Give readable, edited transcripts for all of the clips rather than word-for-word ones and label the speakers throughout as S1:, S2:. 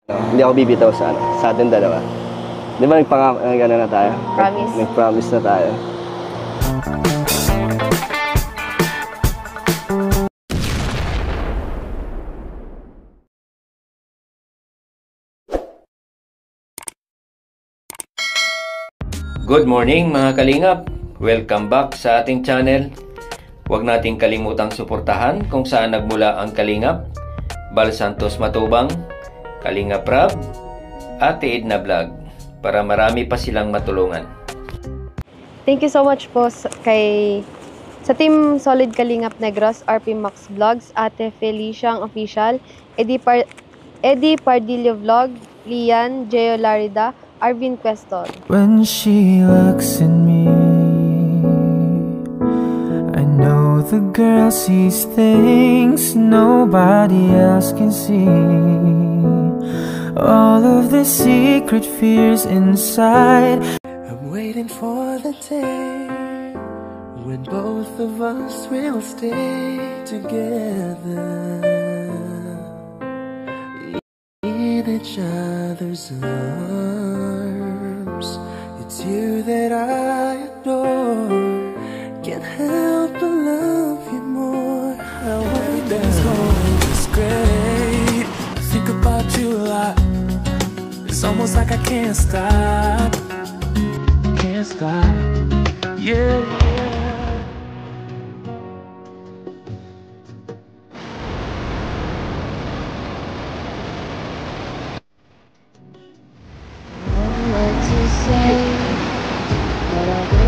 S1: Hindi ako bibitaw sa atin dalawa. Di ba gano'n na tayo?
S2: Promise.
S1: Nag-promise na tayo.
S3: Good morning mga kalingap! Welcome back sa ating channel. Huwag nating kalimutang suportahan kung saan nagmula ang Kalingap, Bal Santos Matubang, Kalingap Rab, Ate Edna Vlog para marami pa silang matulungan.
S2: Thank you so much po sa Team Solid Kalingap Negros, RP Max Vlogs, Ate Feliciang Official, Eddie Pardillo Vlog, Lian, Geo Larida, Arvin Questor.
S4: When she looks at me, I know the girl sees things nobody else can see. All of the secret fears inside. I'm waiting for the day when both of us will stay together in each other's arms. It's you that I adore. Can't help but love you more. How everything's going is great. I think about you a lot. It's almost like I can't stop. Can't stop. Yeah.
S2: What to say, but I do.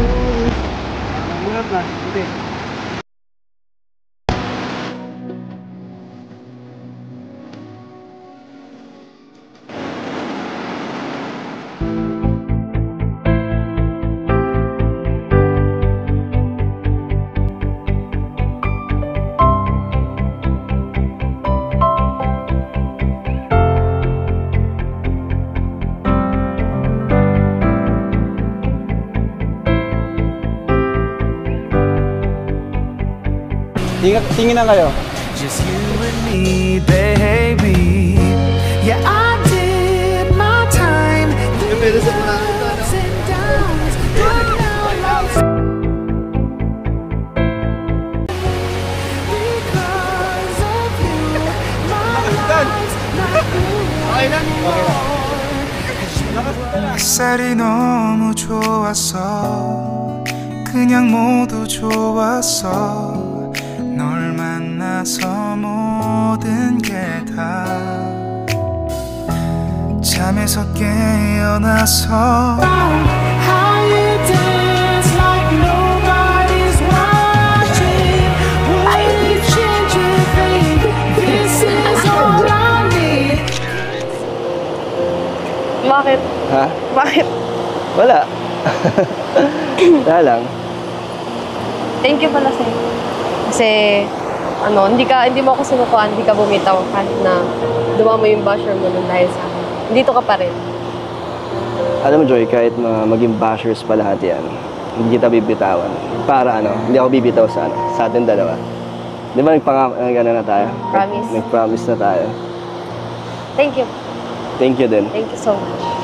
S1: Tingin na kayo.
S4: Just you and me, baby. Yeah, I did my time. Ups and downs, but now life's because of you. My life's not good anymore. 햇살이 너무 좋았어. 그냥 모두 좋았어. 널 만나서 모든 게 다 잠에서 깨어나서 How you dance like nobody's watching. Will you change your thing? This is all I need.
S2: Bakit?
S1: Ha?
S2: Bakit?
S1: Wala. Wala lang.
S2: Thank you pala sa'yo. Kasi, hindi mo ako sinukuan, hindi ka bumitaw kahit na dumamo yung basher mo nun dahil sa akin. Dito ka pa rin.
S1: Alam mo, Joy, kahit maging bashers pa lahat yan, hindi kita bibitawan. Para hindi ako bibitaw sa atin dalawa. Di ba gano'n na tayo?
S2: Promise.
S1: Nag-promise na tayo.
S2: Thank you.
S1: Thank you din.
S2: Thank you so much.